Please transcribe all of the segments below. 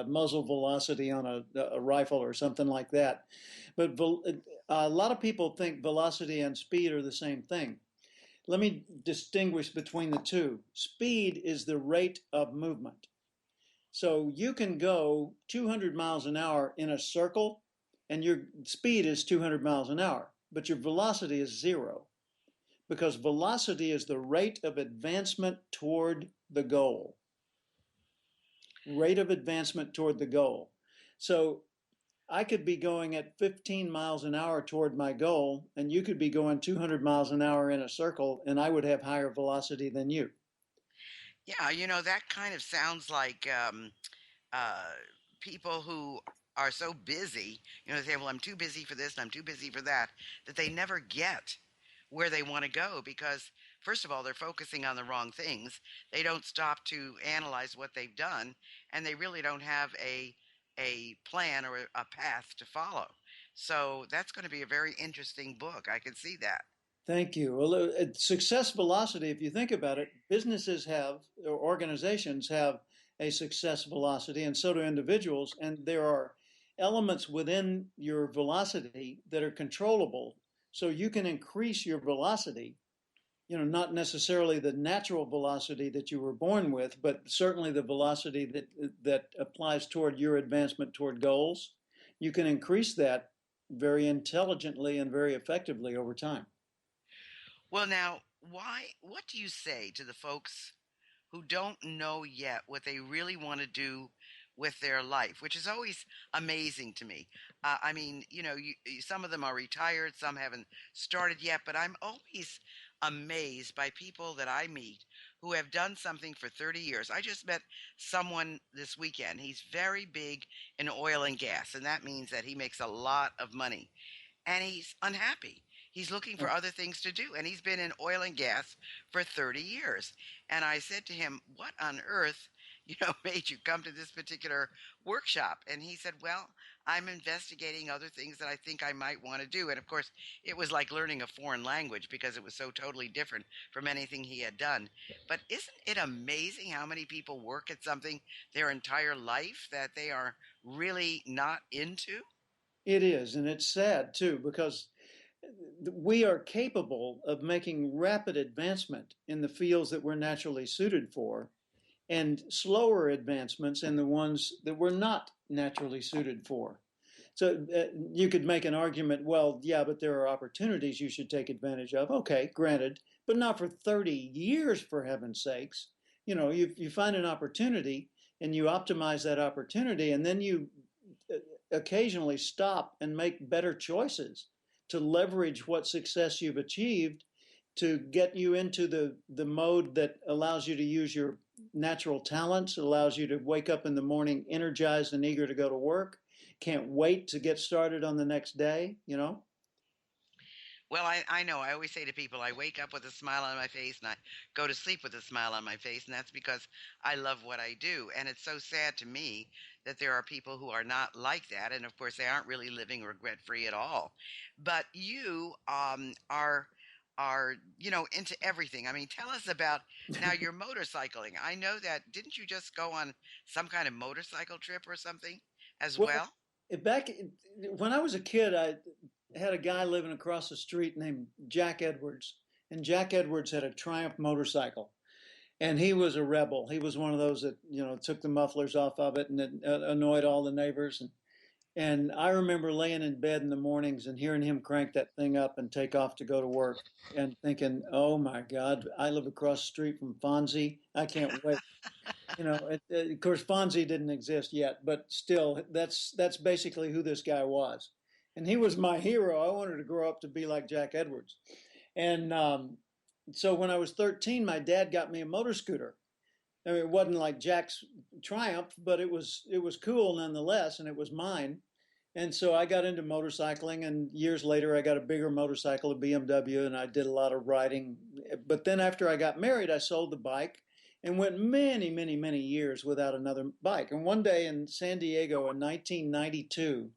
muzzle velocity on a rifle or something like that. But a lot of people think velocity and speed are the same thing. Let me distinguish between the two. Speed is the rate of movement. So you can go 200 miles an hour in a circle, and your speed is 200 miles an hour, but your velocity is zero, because velocity is the rate of advancement toward the goal. Rate of advancement toward the goal. So I could be going at 15 miles an hour toward my goal, and you could be going 200 miles an hour in a circle, and I would have higher velocity than you. Yeah, that kind of sounds like uh, people who are so busy, they say, well, I'm too busy for this and I'm too busy for that, that they never get where they want to go because, first of all, they're focusing on the wrong things. They don't stop to analyze what they've done, and they really don't have a plan or a path to follow. So that's going to be a very interesting book. I can see that. Thank you. Well, success velocity, if you think about it, businesses have, or organizations have a success velocity, and so do individuals. And there are elements within your velocity that are controllable. So you can increase your velocity, not necessarily the natural velocity that you were born with, but certainly the velocity that applies toward your advancement toward goals. You can increase that very intelligently and very effectively over time. Well, now, what do you say to the folks who don't know yet what they really want to do with their life, which is always amazing to me. I mean, some of them are retired, some haven't started yet, but I'm always amazed by people that I meet who have done something for 30 years. I just met someone this weekend. He's very big in oil and gas, and that means that he makes a lot of money and he's unhappy. He's looking for other things to do, and he's been in oil and gas for 30 years. And I said to him, "What on earth, made you come to this particular workshop?" And he said, "Well, I'm investigating other things that I think I might want to do." And of course, it was like learning a foreign language because it was so totally different from anything he had done. But isn't it amazing how many people work at something their entire life that they are really not into? It is, and it's sad too, because we are capable of making rapid advancement in the fields that we're naturally suited for, and slower advancements in the ones that we're not naturally suited for. So you could make an argument, well, yeah, but there are opportunities you should take advantage of. Okay, granted, but not for 30 years, for heaven's sakes. You find an opportunity and you optimize that opportunity, and then you occasionally stop and make better choices to leverage what success you've achieved to get you into the mode that allows you to use your natural talents, allows you to wake up in the morning energized and eager to go to work, can't wait to get started on the next day. Well, I know. I always say to people, I wake up with a smile on my face and I go to sleep with a smile on my face, and that's because I love what I do. And it's so sad to me that there are people who are not like that, and of course, they aren't really living regret free at all. But you are into everything. I mean, tell us about now your motorcycling. I know that didn't you just go on some kind of motorcycle trip or something as Well, well? back when I was a kid, I had a guy living across the street named Jack Edwards, and Jack Edwards had a Triumph motorcycle. And he was a rebel. He was one of those that took the mufflers off of it and it annoyed all the neighbors. And I remember laying in bed in the mornings and hearing him crank that thing up and take off to go to work, and thinking, "Oh my God, I live across the street from Fonzie. I can't wait." Of course, Fonzie didn't exist yet, but still, that's basically who this guy was, and he was my hero. I wanted to grow up to be like Jack Edwards, and so when I was 13, my dad got me a motor scooter. I mean, it wasn't like Jack's Triumph, but it was cool nonetheless, and it was mine. And so I got into motorcycling, and years later, I got a bigger motorcycle, a BMW, and I did a lot of riding. But then after I got married, I sold the bike and went many, many, many years without another bike. And one day in San Diego in 1992,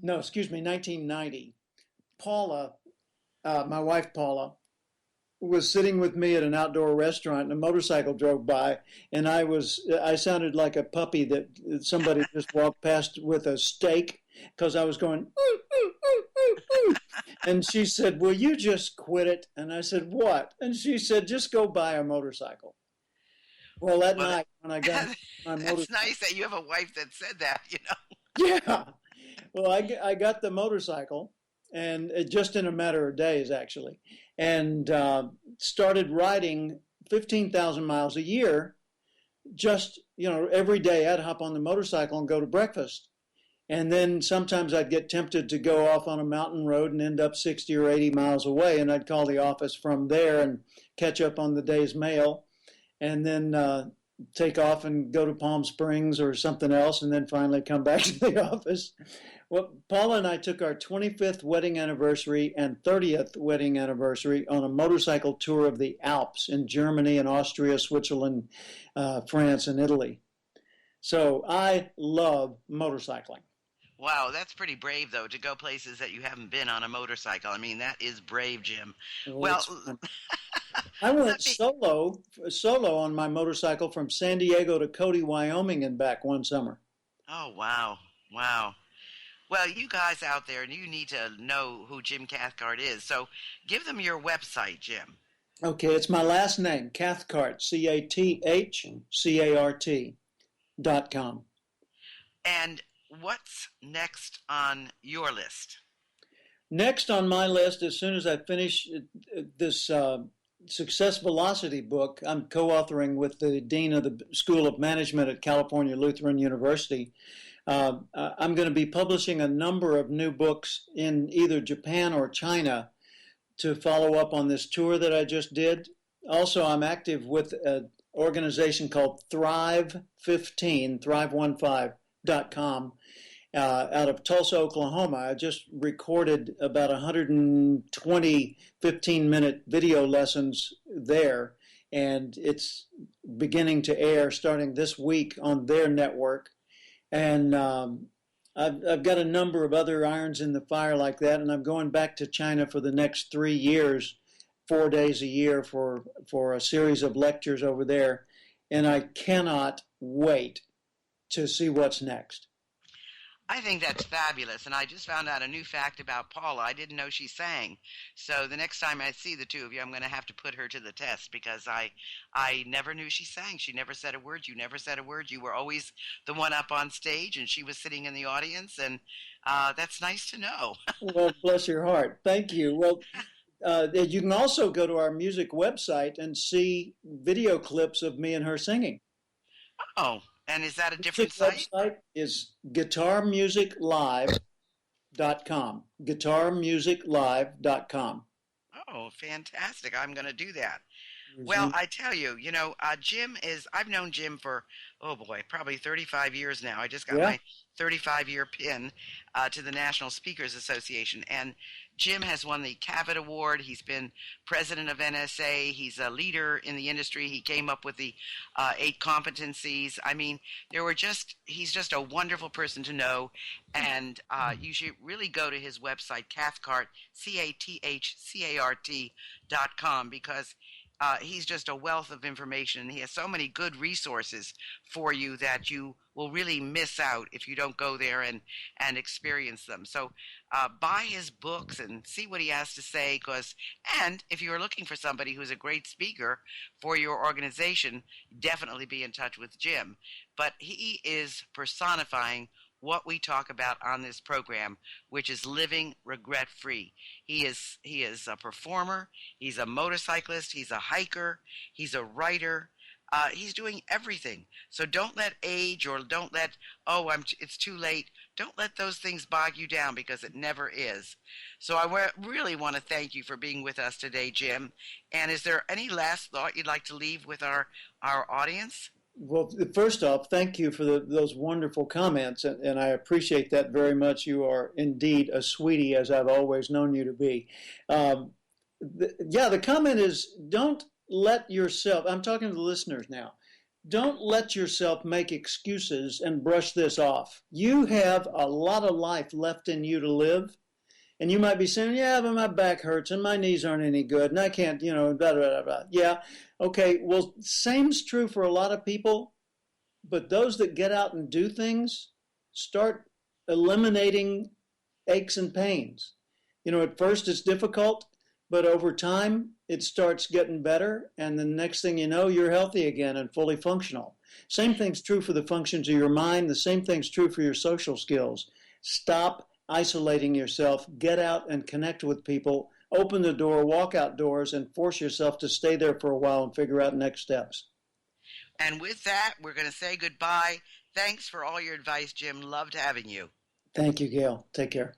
no, excuse me, 1990, Paula, my wife Paula, was sitting with me at an outdoor restaurant, and a motorcycle drove by, and I sounded like a puppy that somebody just walked past with a steak, because I was going ooh, ooh, ooh, ooh, ooh. And she said, "Will you just quit it?" And I said, "What?" And she said, "Just go buy a motorcycle." Well, that Well, night when I got my that's motorcycle, nice that you have a wife that said that, you know. yeah. Well, I got the motorcycle, and just in a matter of days, actually, and started riding 15,000 miles a year. Just, every day I'd hop on the motorcycle and go to breakfast. And then sometimes I'd get tempted to go off on a mountain road and end up 60 or 80 miles away. And I'd call the office from there and catch up on the day's mail. And then take off and go to Palm Springs or something else, and then finally come back to the office. Well, Paula and I took our 25th wedding anniversary and 30th wedding anniversary on a motorcycle tour of the Alps in Germany and Austria, Switzerland, France, and Italy. So I love motorcycling. Wow, that's pretty brave though to go places that you haven't been on a motorcycle. I mean, that is brave, Jim. Oh, Well, it's fun. I went let me. solo on my motorcycle from San Diego to Cody, Wyoming, and back one summer. Oh, wow. Wow. Well, you guys out there, you need to know who Jim Cathcart is. So give them your website, Jim. Okay, it's my last name, Cathcart, CATHCART.com. And what's next on your list? Next on my list, as soon as I finish this Success Velocity book, I'm co-authoring with the Dean of the School of Management at California Lutheran University. I'm going to be publishing a number of new books in either Japan or China to follow up on this tour that I just did. Also, I'm active with an organization called Thrive15, Thrive15.com, out of Tulsa, Oklahoma. I just recorded about 120 15-minute video lessons there, and it's beginning to air starting this week on their network. And I've got a number of other irons in the fire like that, and I'm going back to China for the next 3 years, 4 days a year for a series of lectures over there, and I cannot wait to see what's next. I think that's fabulous. And I just found out a new fact about Paula. I didn't know she sang. So the next time I see the two of you, I'm going to have to put her to the test because I never knew she sang. She never said a word. You never said a word. You were always the one up on stage, and she was sitting in the audience. And that's nice to know. Well, bless your heart. Thank you. Well, you can also go to our music website and see video clips of me and her singing. Oh, and is that a The different music site? website is guitarmusiclive.com. Guitarmusiclive.com. Oh, fantastic. I'm going to do that. Well, Mhm. I tell you, Jim I've known Jim for, oh boy, probably 35 years now. I just got Yeah. my 35-year pin to the National Speakers Association. And Jim has won the Cavett Award. He's been president of NSA. He's a leader in the industry. He came up with the 8 competencies. I mean, he's just a wonderful person to know. And you should really go to his website, Cathcart, CATHCART.com, because he's just a wealth of information. He has so many good resources for you that you will really miss out if you don't go there and experience them. So buy his books and see what he has to say. And if you're looking for somebody who's a great speaker for your organization, definitely be in touch with Jim. But he is personifying what we talk about on this program, which is living regret-free. He is a performer, he's a motorcyclist, he's a hiker, he's a writer. He's doing everything. So don't let age or don't let, it's too late. Don't let those things bog you down because it never is. So I really want to thank you for being with us today, Jim. And is there any last thought you'd like to leave with our audience? Well, first off, thank you for those wonderful comments, and I appreciate that very much. You are indeed a sweetie, as I've always known you to be. The comment is don't let yourself, I'm talking to the listeners now, don't let yourself make excuses and brush this off. You have a lot of life left in you to live, And you might be saying, yeah, but my back hurts and my knees aren't any good and I can't, blah, blah, blah, blah. Yeah. Okay. Well, same's true for a lot of people, but those that get out and do things start eliminating aches and pains. At first it's difficult, but over time it starts getting better. And the next thing you know, you're healthy again and fully functional. Same thing's true for the functions of your mind. The same thing's true for your social skills. Stop isolating yourself, get out and connect with people, open the door, walk outdoors, and force yourself to stay there for a while and figure out next steps. And with that, we're going to say goodbye. Thanks for all your advice, Jim. Loved having you. Thank you, Gail. Take care.